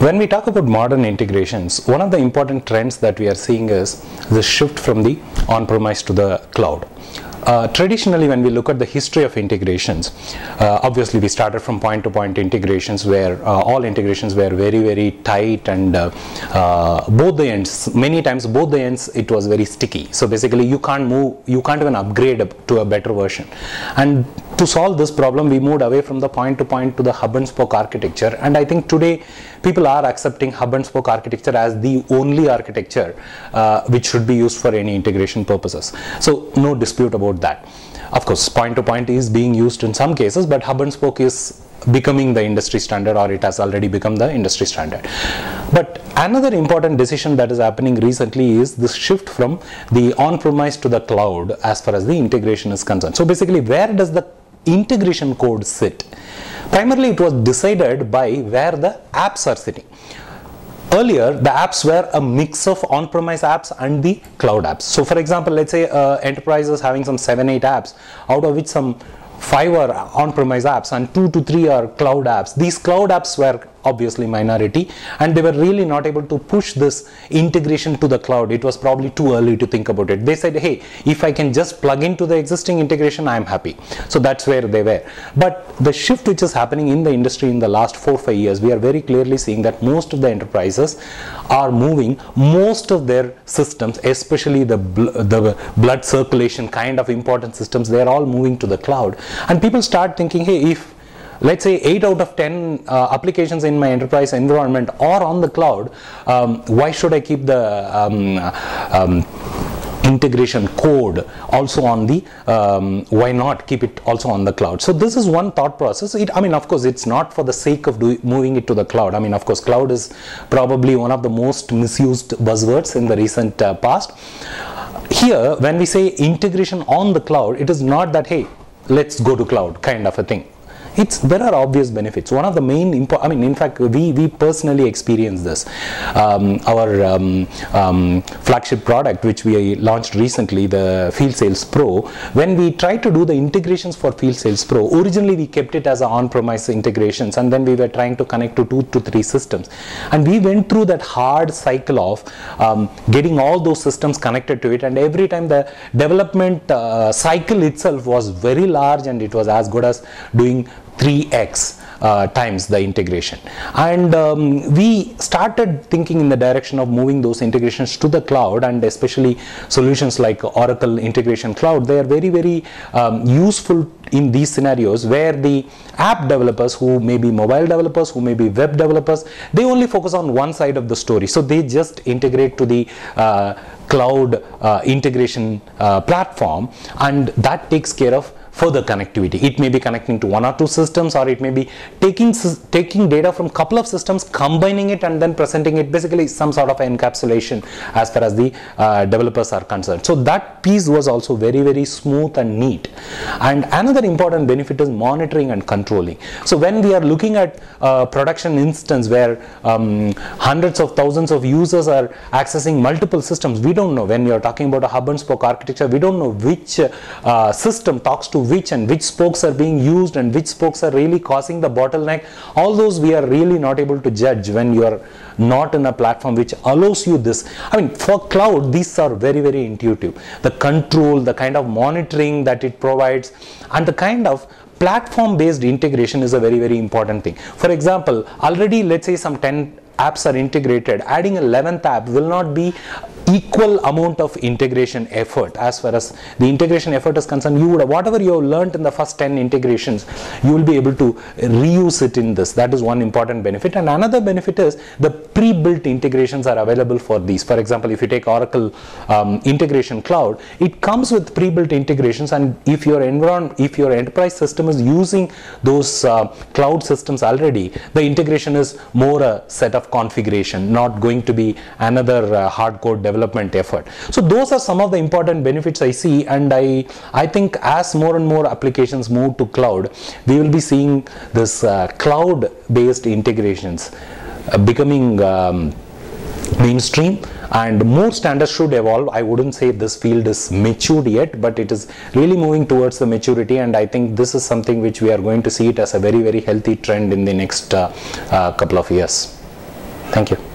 When we talk about modern integrations, one of the important trends that we are seeing is the shift from the on-premise to the cloud. Traditionally, when we look at the history of integrations, obviously we started from point-to-point integrations where all integrations were very, very tight, and both the ends, many times both the ends, it was very sticky. So basically you can't move, you can't even upgrade to a better version. And to solve this problem, we moved away from the point-to-point to the hub and spoke architecture. And I think today people are accepting hub and spoke architecture as the only architecture which should be used for any integration purposes. So no dispute about that. Of course, point-to-point is being used in some cases, but hub and spoke is becoming the industry standard, or it has already become the industry standard. But another important decision that is happening recently is this shift from the on-premise to the cloud as far as the integration is concerned. So basically, where does the integration code sit? Primarily, it was decided by where the apps are sitting. Earlier, the apps were a mix of on-premise apps and the cloud apps. So for example, let's say enterprise is having some 7-8 apps, out of which some 5 are on-premise apps and 2 to 3 are cloud apps. These cloud apps were obviously minority, and they were really not able to push this integration to the cloud. It was probably too early to think about it. They said, hey, if I can just plug into the existing integration, I'm happy. So that's where they were. But the shift which is happening in the industry in the last 4-5 years, we are very clearly seeing that most of the enterprises are moving most of their systems, especially the blood circulation kind of important systems, they are all moving to the cloud. And people start thinking, hey, if let's say 8 out of 10 applications in my enterprise environment are on the cloud, why should I keep the integration code also on the, why not keep it also on the cloud? So this is one thought process. I mean, of course, it's not for the sake of moving it to the cloud. I mean, of course, cloud is probably one of the most misused buzzwords in the recent past. Here, when we say integration on the cloud, it is not that, hey, let's go to cloud kind of a thing. There are obvious benefits. One of the main, in fact, we personally experience this. Our flagship product, which we launched recently, the Field Sales Pro, when we tried to do the integrations for Field Sales Pro, originally we kept it as an on-premise integrations, and then we were trying to connect to 2 to 3 systems. And we went through that hard cycle of getting all those systems connected to it, and every time the development cycle itself was very large, and it was as good as doing 3x times the integration. And we started thinking in the direction of moving those integrations to the cloud, and especially solutions like Oracle Integration Cloud. They are very, very useful in these scenarios where the app developers, who may be mobile developers, who may be web developers, they only focus on one side of the story. So they just integrate to the cloud integration platform, and that takes care of further connectivity. It may be connecting to 1 or 2 systems, or it may be taking data from couple of systems, combining it, and then presenting it, basically some sort of encapsulation as far as the developers are concerned. So that piece was also very, very smooth and neat. And another important benefit is monitoring and controlling. So when we are looking at production instance where hundreds of thousands of users are accessing multiple systems, we don't know. When we are talking about a hub and spoke architecture, we don't know which system talks to which, and which spokes are being used, and which spokes are really causing the bottleneck. All those we are really not able to judge when you are not in a platform which allows you this. I mean, for cloud, these are very, very intuitive. The control, the kind of monitoring that it provides, and the kind of platform-based integration is a very, very important thing. For example, already let's say some 10 apps are integrated. Adding a 11th app will not be equal amount of integration effort. As far as the integration effort is concerned, you would, whatever you have learned in the first 10 integrations, you will be able to reuse it in this. That is one important benefit. And another benefit is the pre-built integrations are available for these. For example, if you take Oracle Integration Cloud, it comes with pre-built integrations, and if your enterprise system is using those cloud systems already, the integration is more a set of configuration, not going to be another hardcore development effort. So those are some of the important benefits I see, and I think as more and more applications move to cloud, we will be seeing this cloud based integrations becoming mainstream, and more standards should evolve. I wouldn't say this field is matured yet, but it is really moving towards the maturity, and I think this is something which we are going to see it as a very, very healthy trend in the next couple of years. Thank you.